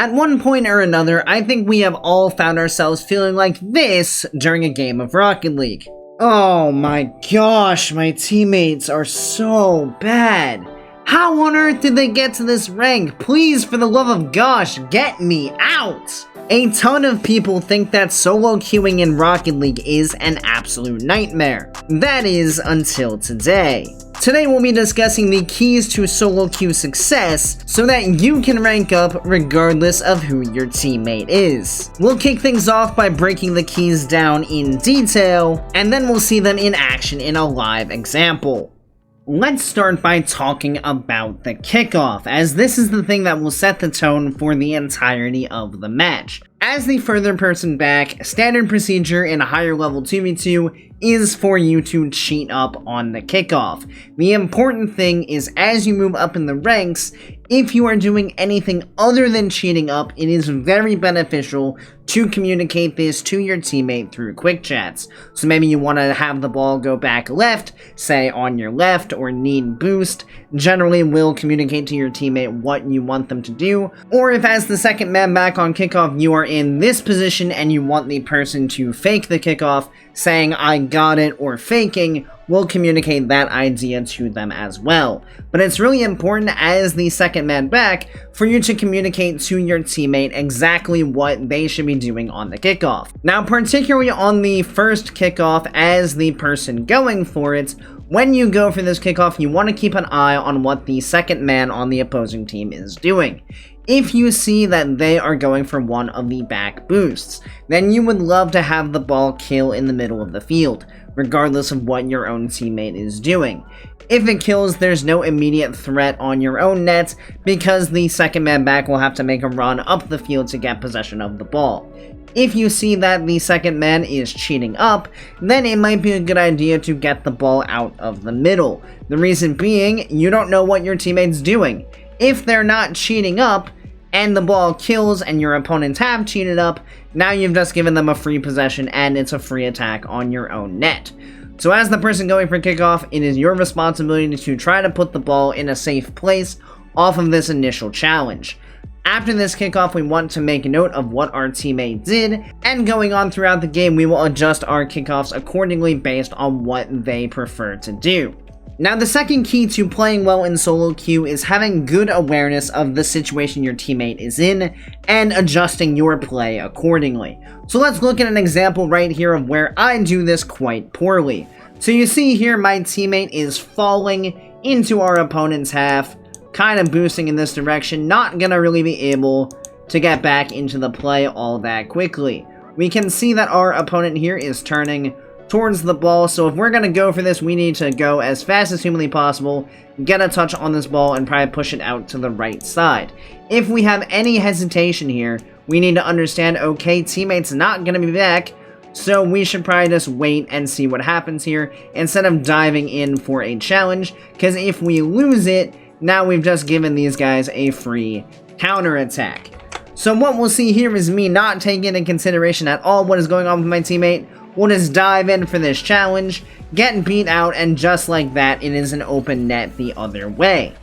At one point or another, I think we have all found ourselves feeling like this during a game of Rocket League. Oh my gosh, my teammates are so bad. How on earth did they get to this rank? Please, for the love of gosh, get me out! A ton of people think that solo queuing in Rocket League is an absolute nightmare. That is, until today. Today we'll be discussing the keys to solo queue success so that you can rank up regardless of who your teammate is. We'll kick things off by breaking the keys down in detail, and then we'll see them in action in a live example. Let's start by talking about the kickoff, as this is the thing that will set the tone for the entirety of the match. As the further person back, standard procedure in a higher level 2v2 is for you to cheat up on the kickoff. The important thing is, as you move up in the ranks, if you are doing anything other than cheating up, it is very beneficial to communicate this to your teammate through quick chats. So maybe you want to have the ball go back left, say on your left, or need boost. Generally will communicate to your teammate what you want them to do. Or if as the second man back on kickoff you are in this position and you want the person to fake the kickoff, saying I got it or faking, will communicate that idea to them as well. But it's really important as the second man back for you to communicate to your teammate exactly what they should be doing on the kickoff. Now, particularly on the first kickoff as the person going for it, when you go for this kickoff, you want to keep an eye on what the second man on the opposing team is doing. If you see that they are going for one of the back boosts, then you would love to have the ball kill in the middle of the field, regardless of what your own teammate is doing. If it kills, there's no immediate threat on your own net, because the second man back will have to make a run up the field to get possession of the ball. If you see that the second man is cheating up, then it might be a good idea to get the ball out of the middle. The reason being, you don't know what your teammate's doing. If they're not cheating up, and the ball kills and your opponents have cheated up, now you've just given them a free possession and it's a free attack on your own net. So as the person going for kickoff, it is your responsibility to try to put the ball in a safe place off of this initial challenge. After this kickoff, we want to make note of what our teammate did, and going on throughout the game, we will adjust our kickoffs accordingly based on what they prefer to do. Now, the second key to playing well in solo queue is having good awareness of the situation your teammate is in and adjusting your play accordingly. So let's look at an example right here of where I do this quite poorly. So you see here my teammate is falling into our opponent's half, kind of boosting in this direction, not gonna really be able to get back into the play all that quickly. We can see that our opponent here is turning towards the ball, so if we're gonna go for this, we need to go as fast as humanly possible, get a touch on this ball, and probably push it out to the right side. If we have any hesitation here, we need to understand, okay, teammate's not gonna be back, so we should probably just wait and see what happens here, instead of diving in for a challenge, because if we lose it, now we've just given these guys a free counterattack. So what we'll see here is me not taking into consideration at all what is going on with my teammate. We'll just dive in for this challenge, get beat out, and just like that, it is an open net the other way.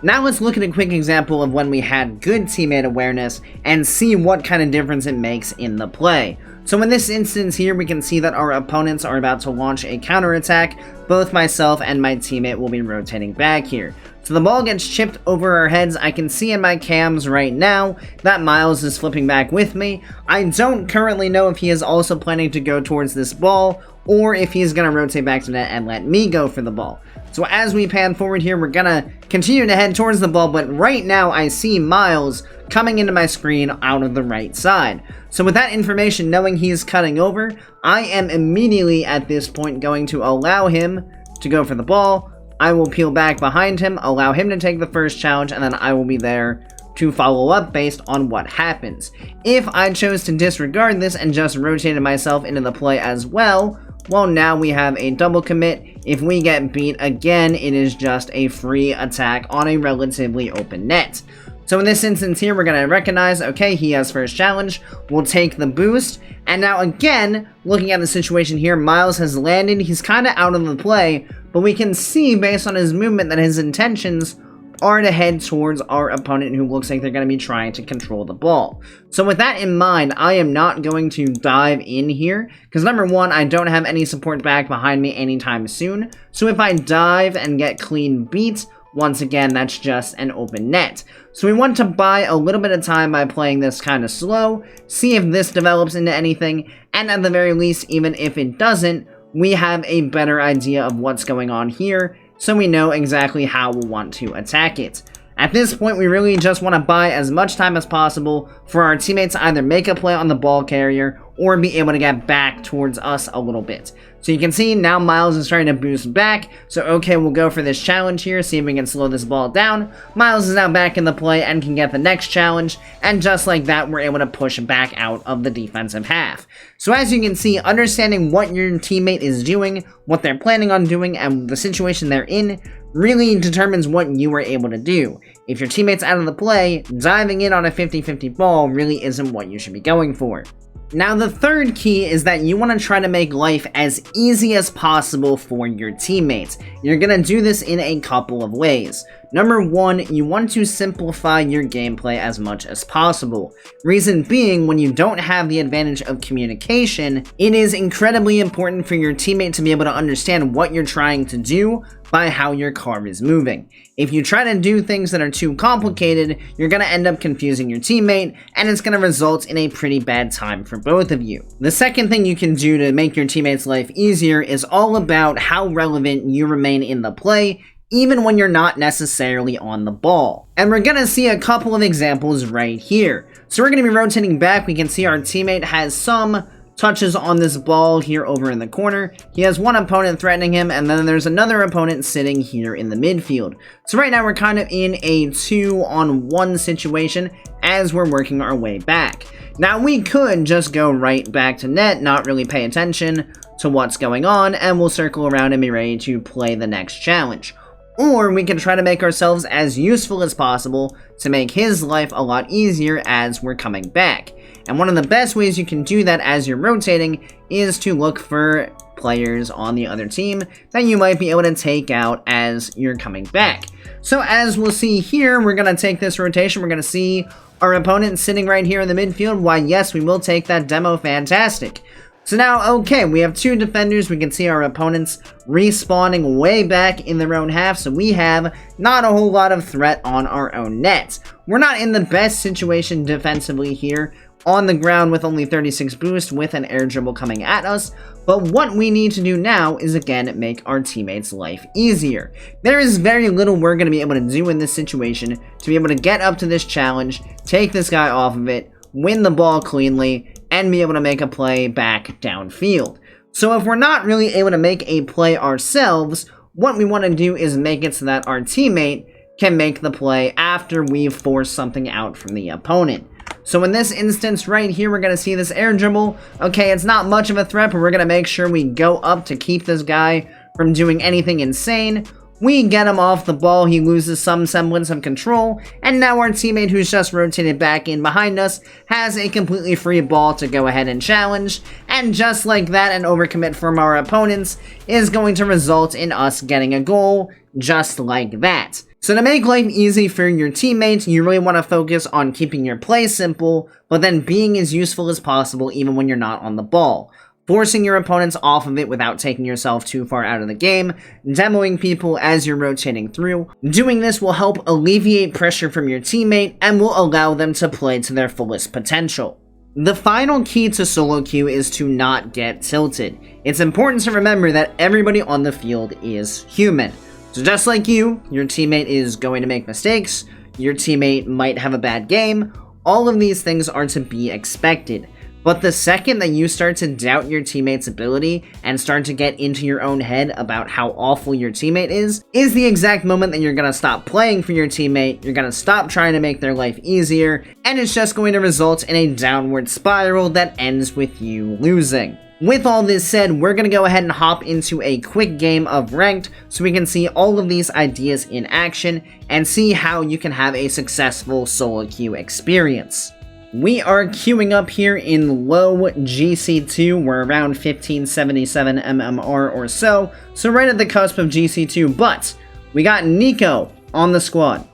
Now let's look at a quick example of when we had good teammate awareness and see what kind of difference it makes in the play. So in this instance here, we can see that our opponents are about to launch a counterattack. Both myself and my teammate will be rotating back here. So the ball gets chipped over our heads. I can see in my cams right now that Miles is flipping back with me. I don't currently know if he is also planning to go towards this ball or if he's going to rotate back to net and let me go for the ball. So as we pan forward here, we're going to continue to head towards the ball, but right now I see Miles coming into my screen out of the right side. So with that information, knowing he's cutting over, I am immediately at this point going to allow him to go for the ball. I will peel back behind him, allow him to take the first challenge, and then I will be there to follow up based on what happens. If I chose to disregard this and just rotated myself into the play as well, well, now we have a double commit. If we get beat again, it is just a free attack on a relatively open net. So in this instance here, we're going to recognize, okay, he has first challenge, we'll take the boost, and now again, looking at the situation here, Miles has landed, he's kind of out of the play, but we can see based on his movement that his intentions are to head towards our opponent who looks like they're going to be trying to control the ball. So with that in mind, I am not going to dive in here, because number one, I don't have any support back behind me anytime soon. So if I dive and get clean beat, once again, that's just an open net. So we want to buy a little bit of time by playing this kind of slow, see if this develops into anything, and at the very least, even if it doesn't, we have a better idea of what's going on here, so we know exactly how we'll want to attack it. At this point, we really just want to buy as much time as possible for our teammates to either make a play on the ball carrier or be able to get back towards us a little bit. So you can see now Miles is starting to boost back. So okay, we'll go for this challenge here, see if we can slow this ball down. Miles is now back in the play and can get the next challenge. And just like that, we're able to push back out of the defensive half. So as you can see, understanding what your teammate is doing, what they're planning on doing, and the situation they're in really determines what you are able to do. If your teammate's out of the play, diving in on a 50-50 ball really isn't what you should be going for. Now, the third key is that you want to try to make life as easy as possible for your teammates. You're going to do this in a couple of ways. Number one, you want to simplify your gameplay as much as possible. Reason being, when you don't have the advantage of communication, it is incredibly important for your teammate to be able to understand what you're trying to do by how your car is moving. If you try to do things that are too complicated, you're going to end up confusing your teammate, and it's going to result in a pretty bad time for both of you. The second thing you can do to make your teammate's life easier is all about how relevant you remain in the play, even when you're not necessarily on the ball. And we're gonna see a couple of examples right here. So we're gonna be rotating back. We can see our teammate has some touches on this ball here over in the corner. He has one opponent threatening him, and then there's another opponent sitting here in the midfield. So right now we're kind of in a 2-on-1 situation as we're working our way back. Now we could just go right back to net, not really pay attention to what's going on, and we'll circle around and be ready to play the next challenge. Or we can try to make ourselves as useful as possible to make his life a lot easier as we're coming back. And one of the best ways you can do that as you're rotating is to look for players on the other team that you might be able to take out as you're coming back. So as we'll see here, we're going to take this rotation. We're going to see our opponent sitting right here in the midfield. Why, yes, we will take that demo. Fantastic. So now, okay, we have two defenders. We can see our opponents respawning way back in their own half, so we have not a whole lot of threat on our own net. We're not in the best situation defensively here, on the ground with only 36 boost with an air dribble coming at us, but what we need to do now is again make our teammates' life easier. There is very little we're going to be able to do in this situation to be able to get up to this challenge, take this guy off of it, win the ball cleanly, and be able to make a play back downfield. So if we're not really able to make a play ourselves, what we want to do is make it so that our teammate can make the play after we've forced something out from the opponent. So in this instance right here, we're going to see this air dribble. Okay, it's not much of a threat, but we're going to make sure we go up to keep this guy from doing anything insane. We get him off the ball, he loses some semblance of control, and now our teammate who's just rotated back in behind us has a completely free ball to go ahead and challenge, and just like that, an overcommit from our opponents is going to result in us getting a goal, just like that. So to make life easy for your teammates, you really want to focus on keeping your play simple, but then being as useful as possible even when you're not on the ball. Forcing your opponents off of it without taking yourself too far out of the game, demoing people as you're rotating through. Doing this will help alleviate pressure from your teammate and will allow them to play to their fullest potential. The final key to solo queue is to not get tilted. It's important to remember that everybody on the field is human. So just like you, your teammate is going to make mistakes, your teammate might have a bad game, all of these things are to be expected. But the second that you start to doubt your teammate's ability and start to get into your own head about how awful your teammate is the exact moment that you're going to stop playing for your teammate, you're going to stop trying to make their life easier, and it's just going to result in a downward spiral that ends with you losing. With all this said, we're going to go ahead and hop into a quick game of Ranked so we can see all of these ideas in action and see how you can have a successful solo queue experience. We are queuing up here in low GC2, we're around 1577 MMR or so right at the cusp of GC2, but we got Nico on the squad.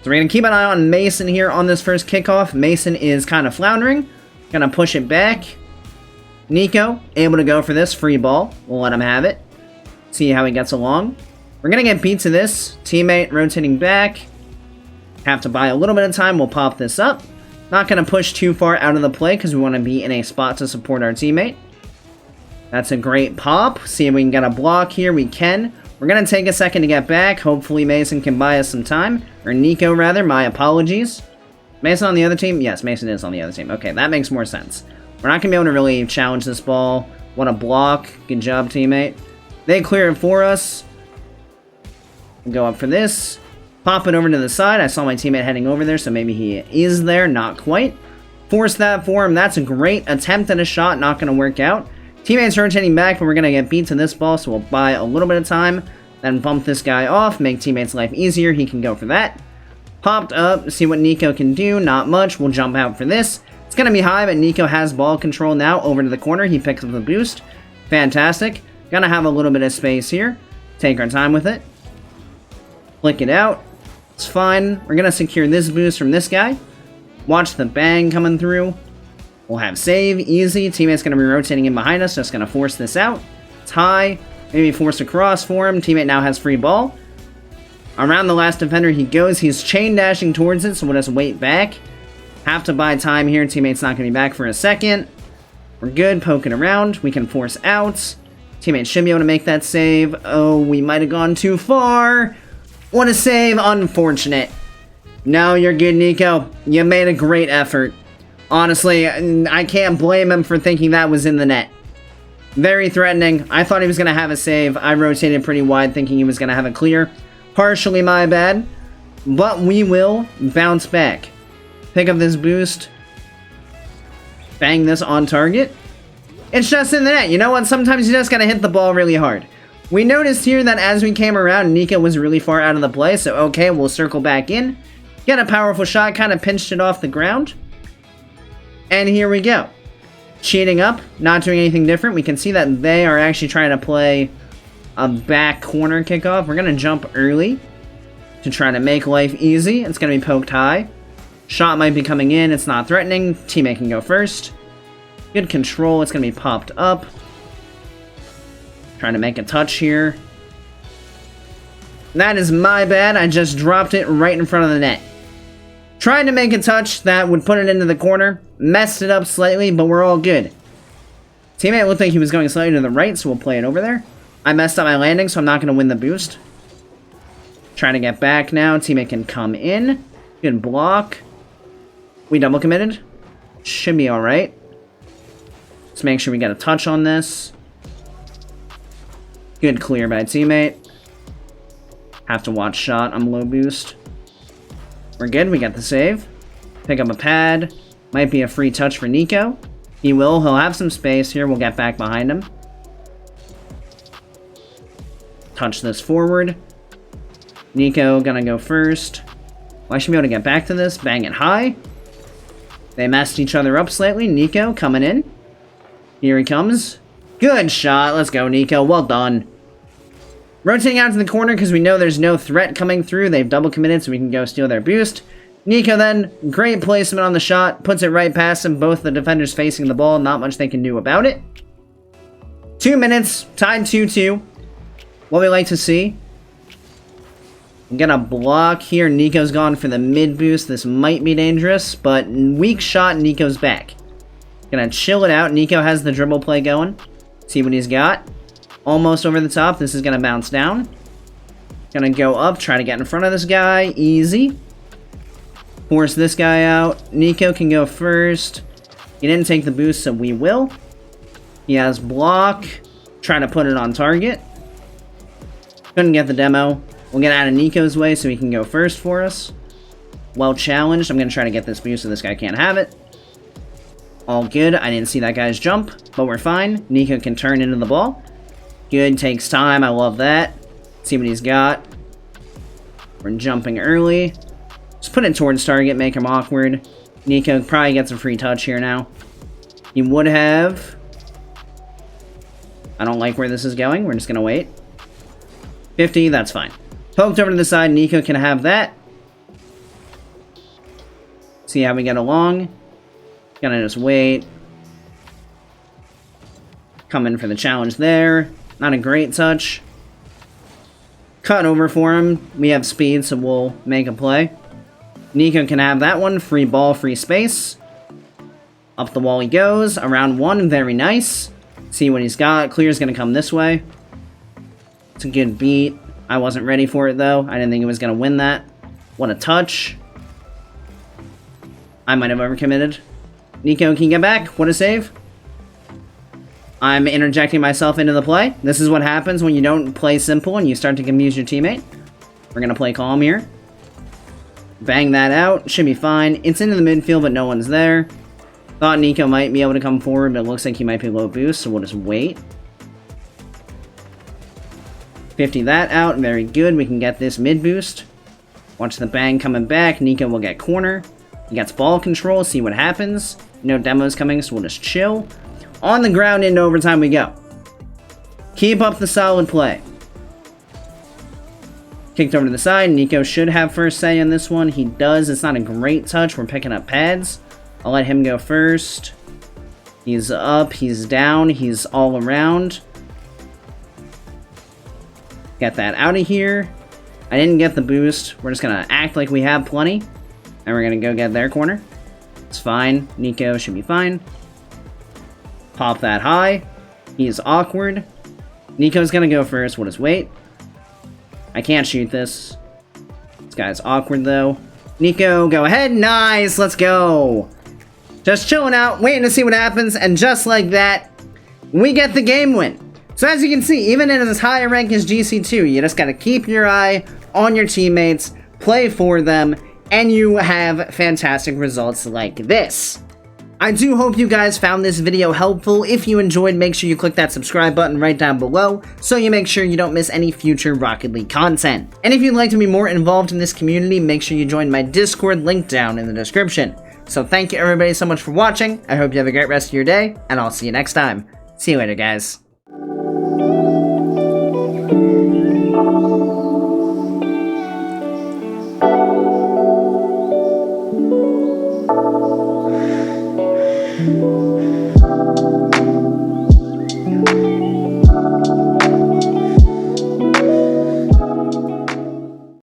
So we're going to keep an eye on Mason here on this first kickoff. Mason is kind of floundering. Going to push it back. Nico, able to go for this free ball. We'll let him have it. See how he gets along. We're going to get beat to this. Teammate rotating back. Have to buy a little bit of time. We'll pop this up. Not going to push too far out of the play because we want to be in a spot to support our teammate. That's a great pop. See if we can get a block here. We can. We're going to take a second to get back. Hopefully Mason can buy us some time. Or Nico, rather. My apologies. Mason on the other team? Yes, Mason is on the other team. Okay, that makes more sense. We're not going to be able to really challenge this ball. What a block. Good job, teammate. They clear it for us. We'll go up for this. Pop it over to the side. I saw my teammate heading over there, so maybe he is there. Not quite. Force that for him. That's a great attempt at a shot. Not going to work out. Teammates rotating back, but we're going to get beat to this ball, so we'll buy a little bit of time. Then bump this guy off. Make teammates' life easier. He can go for that. Popped up. See what Nico can do. Not much. We'll jump out for this. It's going to be high, but Nico has ball control now. Over to the corner. He picks up the boost. Fantastic. Gonna have a little bit of space here. Take our time with it. Flick it out. It's fine. We're gonna secure this boost from this guy. Watch the bang coming through. We'll have save. Easy. Teammate's gonna be rotating in behind us. Just gonna force this out. It's high. Maybe force a cross for him. Teammate now has free ball. Around the last defender he goes. He's chain dashing towards it, so we'll just wait back. Have to buy time here. Teammate's not gonna be back for a second. We're good. Poking around. We can force out. Teammate should be able to make that save. Oh, we might have gone too far. What a save. Unfortunate. No, you're good, Nico. You made a great effort. Honestly, I can't blame him for thinking that was in the net. Very threatening. I thought he was going to have a save. I rotated pretty wide thinking he was going to have a clear. Partially my bad. But we will bounce back. Pick up this boost. Bang this on target. It's just in the net. You know what? Sometimes you just gotta hit the ball really hard. We noticed here that as we came around, Nico was really far out of the play. So, okay, we'll circle back in. Get a powerful shot. Kind of pinched it off the ground. And here we go. Cheating up. Not doing anything different. We can see that they are actually trying to play a back corner kickoff. We're gonna jump early to try to make life easy. It's gonna be poked high. Shot might be coming in. It's not threatening. Teammate can go first. Good control. It's going to be popped up. Trying to make a touch here. That is my bad. I just dropped it right in front of the net. Trying to make a touch that would put it into the corner. Messed it up slightly, but we're all good. Teammate looked like he was going slightly to the right, so we'll play it over there. I messed up my landing, so I'm not going to win the boost. Trying to get back now. Teammate can come in. Good block. We double committed. Should be alright. Let's make sure we get a touch on this. Good clear by teammate. Have to watch shot. I'm low boost. We're good. We got the save. Pick up a pad. Might be a free touch for Nico. He will. He'll have some space here. We'll get back behind him. Touch this forward. Nico gonna go first. Well, I should be able to get back to this. Bang it high. They messed each other up slightly. Nico coming in. Here he comes. Good shot. Let's go, Nico. Well done. Rotating out to the corner because we know there's no threat coming through. They've double committed, so we can go steal their boost. Nico then, great placement on the shot. Puts it right past him. Both the defenders facing the ball. Not much they can do about it. 2 minutes. Tied 2-2. What we like to see. I'm gonna block here. Nico's gone for the mid boost. This might be dangerous, but weak shot. Nico's back. Gonna chill it out. Nico has the dribble play going. See what he's got. Almost over the top. This is gonna bounce down. Gonna go up. Try to get in front of this guy. Easy. Force this guy out. Nico can go first. He didn't take the boost, so we will. He has block. Trying to put it on target. Couldn't get the demo. We'll get out of Nico's way so he can go first for us. Well challenged. I'm going to try to get this boost so this guy can't have it. All good. I didn't see that guy's jump, but we're fine. Nico can turn into the ball. Good. Takes time. I love that. See what he's got. We're jumping early. Just put it towards target. Make him awkward. Nico probably gets a free touch here now. He would have. I don't like where this is going. We're just going to wait. 50. That's fine. Poked over to the side. Nico can have that. See how we get along. Gonna just wait. Come in for the challenge there. Not a great touch. Cut over for him. We have speed, so we'll make a play. Nico can have that one. Free ball, free space. Up the wall he goes. Around one. Very nice. See what he's got. Clear's gonna come this way. It's a good beat. I wasn't ready for it, though. I didn't think it was gonna win that. What a touch. I might have overcommitted. Nico can get back. What a save. I'm interjecting myself into the play. This is what happens when you don't play simple and you start to confuse your teammate. We're gonna play calm here. Bang that out. Should be fine. It's into the midfield, but no one's there. Thought Nico might be able to come forward, but it looks like he might be low boost, so we'll just wait. 50 that out. Very good. We can get this mid boost. Watch the bang coming back. Nico will get corner. He gets ball control. See what happens. No demos coming, so we'll just chill. On the ground into overtime we go. Keep up the solid play. Kicked over to the side. Nico should have first say on this one. He does. It's not a great touch. We're picking up pads. I'll let him go first. He's up. He's down. He's all around. Get that out of here. I didn't get the boost. We're just going to act like we have plenty. And we're going to go get their corner. It's fine. Nico should be fine. Pop that high. He's awkward. Nico's gonna go first. We'll just wait. I can't shoot this. This guy's awkward, though. Nico, go ahead. Nice. Let's go. Just chilling out, waiting to see what happens. And just like that, we get the game win. So as you can see, even in as high a rank as GC2, you just gotta keep your eye on your teammates, play for them, and you have fantastic results like this. I do hope you guys found this video helpful. If you enjoyed, make sure you click that subscribe button right down below so you make sure you don't miss any future Rocket League content. And if you'd like to be more involved in this community, make sure you join my Discord link down in the description. So thank you everybody so much for watching. I hope you have a great rest of your day, and I'll see you next time. See you later, guys. Thank you.